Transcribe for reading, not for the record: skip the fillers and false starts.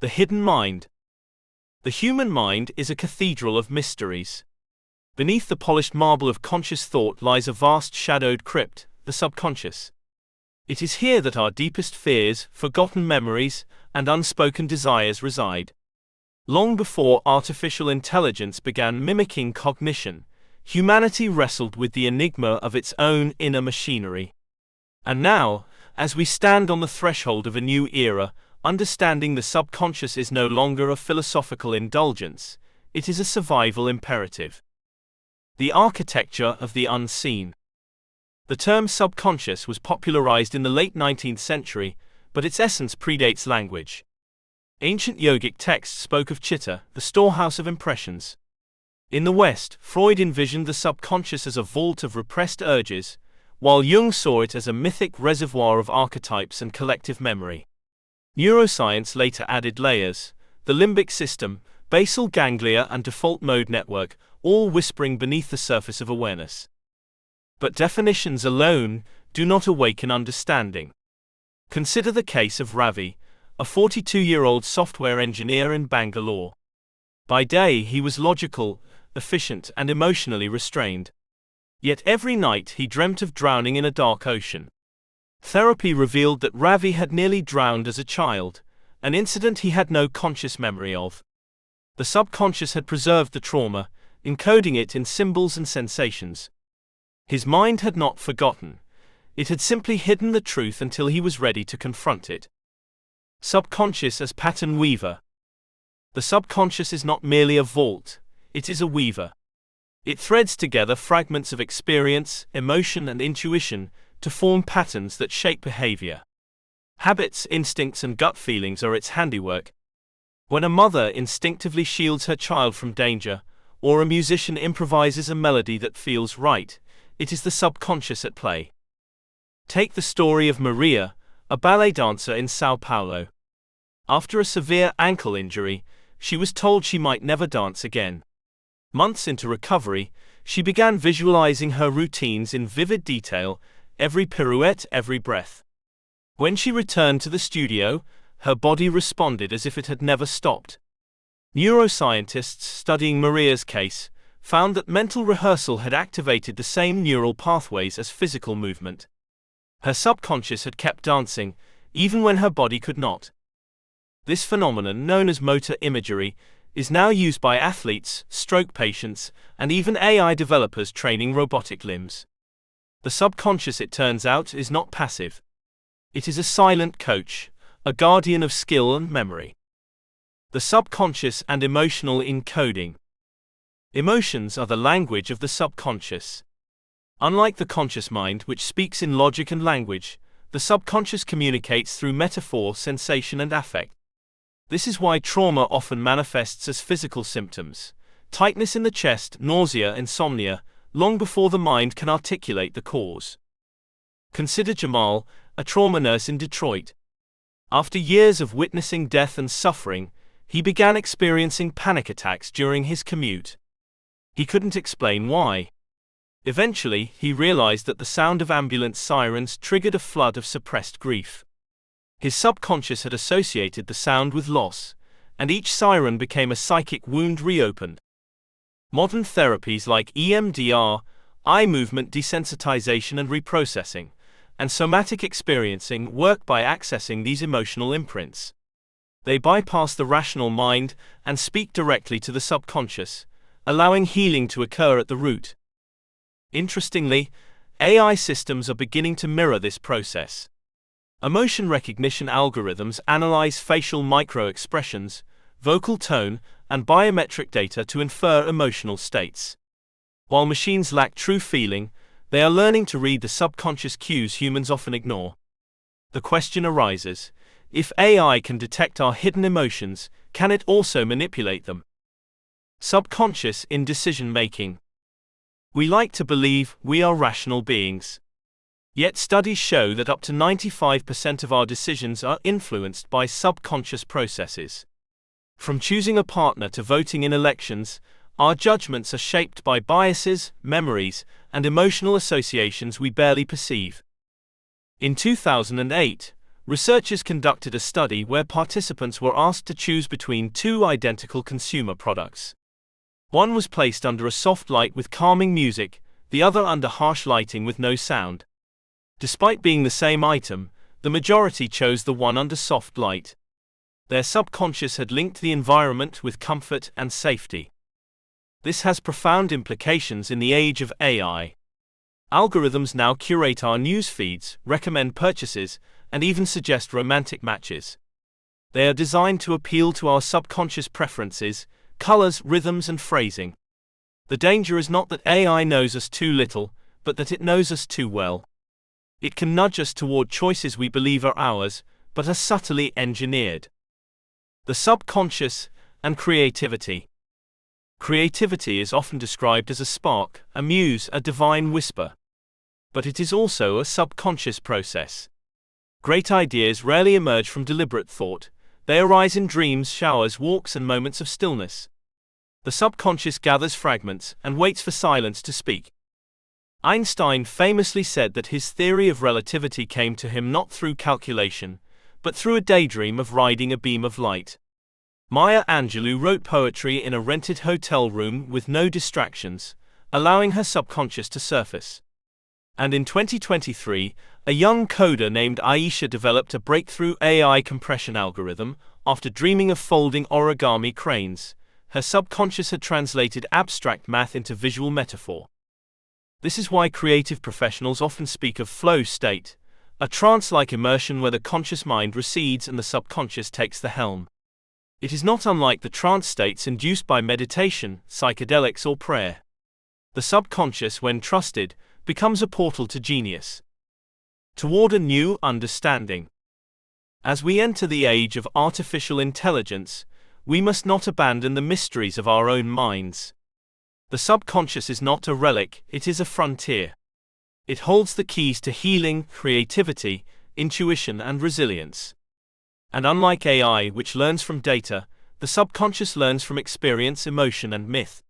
The hidden mind. The human mind is a cathedral of mysteries. Beneath the polished marble of conscious thought lies a vast shadowed crypt, the subconscious. It is here that our deepest fears, forgotten memories, and unspoken desires reside. Long before artificial intelligence began mimicking cognition, humanity wrestled with the enigma of its own inner machinery. And now, as we stand on the threshold of a new era, understanding the subconscious is no longer a philosophical indulgence, it is a survival imperative. The architecture of the unseen. The term subconscious was popularized in the late 19th century, but its essence predates language. Ancient yogic texts spoke of chitta, the storehouse of impressions. In the West, Freud envisioned the subconscious as a vault of repressed urges, while Jung saw it as a mythic reservoir of archetypes and collective memory. Neuroscience later added layers: the limbic system, basal ganglia, and default mode network, all whispering beneath the surface of awareness. But definitions alone do not awaken understanding. Consider the case of Ravi, a 42-year-old software engineer in Bangalore. By day he was logical, efficient, and emotionally restrained. Yet every night he dreamt of drowning in a dark ocean. Therapy revealed that Ravi had nearly drowned as a child, an incident he had no conscious memory of. The subconscious had preserved the trauma, encoding it in symbols and sensations. His mind had not forgotten. It had simply hidden the truth until he was ready to confront it. Subconscious as pattern weaver. The subconscious is not merely a vault, it is a weaver. It threads together fragments of experience, emotion, and intuition to form patterns that shape behavior. Habits, instincts, and gut feelings are its handiwork. When a mother instinctively shields her child from danger, or a musician improvises a melody that feels right, it is the subconscious at play. Take the story of Maria, a ballet dancer in São Paulo. After a severe ankle injury, she was told she might never dance again. Months into recovery, she began visualizing her routines in vivid detail, every pirouette, every breath. When she returned to the studio, her body responded as if it had never stopped. Neuroscientists studying Maria's case found that mental rehearsal had activated the same neural pathways as physical movement. Her subconscious had kept dancing, even when her body could not. This phenomenon, known as motor imagery, is now used by athletes, stroke patients, and even AI developers training robotic limbs. The subconscious, it turns out, is not passive. It is a silent coach, a guardian of skill and memory. The subconscious and emotional encoding. Emotions are the language of the subconscious. Unlike the conscious mind, which speaks in logic and language, the subconscious communicates through metaphor, sensation, and affect. This is why trauma often manifests as physical symptoms: tightness in the chest, nausea, insomnia, long before the mind can articulate the cause. Consider Jamal, a trauma nurse in Detroit. After years of witnessing death and suffering, he began experiencing panic attacks during his commute. He couldn't explain why. Eventually, he realized that the sound of ambulance sirens triggered a flood of suppressed grief. His subconscious had associated the sound with loss, and each siren became a psychic wound reopened. Modern therapies like EMDR, eye movement desensitization and reprocessing, and somatic experiencing work by accessing these emotional imprints. They bypass the rational mind and speak directly to the subconscious, allowing healing to occur at the root. Interestingly, AI systems are beginning to mirror this process. Emotion recognition algorithms analyze facial micro-expressions, vocal tone, and biometric data to infer emotional states. While machines lack true feeling, they are learning to read the subconscious cues humans often ignore. The question arises: if AI can detect our hidden emotions, can it also manipulate them? Subconscious in decision-making. We like to believe we are rational beings. Yet studies show that up to 95% of our decisions are influenced by subconscious processes. From choosing a partner to voting in elections, our judgments are shaped by biases, memories, and emotional associations we barely perceive. In 2008, researchers conducted a study where participants were asked to choose between two identical consumer products. One was placed under a soft light with calming music, the other under harsh lighting with no sound. Despite being the same item, the majority chose the one under soft light. Their subconscious had linked the environment with comfort and safety. This has profound implications in the age of AI. Algorithms now curate our news feeds, recommend purchases, and even suggest romantic matches. They are designed to appeal to our subconscious preferences, colors, rhythms, and phrasing. The danger is not that AI knows us too little, but that it knows us too well. It can nudge us toward choices we believe are ours, but are subtly engineered. The subconscious and creativity. Creativity is often described as a spark, a muse, a divine whisper. But it is also a subconscious process. Great ideas rarely emerge from deliberate thought. They arise in dreams, showers, walks, and moments of stillness. The subconscious gathers fragments and waits for silence to speak. Einstein famously said that his theory of relativity came to him not through calculation, but through a daydream of riding a beam of light. Maya Angelou wrote poetry in a rented hotel room with no distractions, allowing her subconscious to surface. And in 2023, a young coder named Aisha developed a breakthrough AI compression algorithm. After dreaming of folding origami cranes, her subconscious had translated abstract math into visual metaphor. This is why creative professionals often speak of flow state, a trance-like immersion where the conscious mind recedes and the subconscious takes the helm. It is not unlike the trance states induced by meditation, psychedelics, or prayer. The subconscious, when trusted, becomes a portal to genius. Toward a new understanding. As we enter the age of artificial intelligence, we must not abandon the mysteries of our own minds. The subconscious is not a relic, it is a frontier. It holds the keys to healing, creativity, intuition, and resilience. And unlike AI, which learns from data, the subconscious learns from experience, emotion, and myth.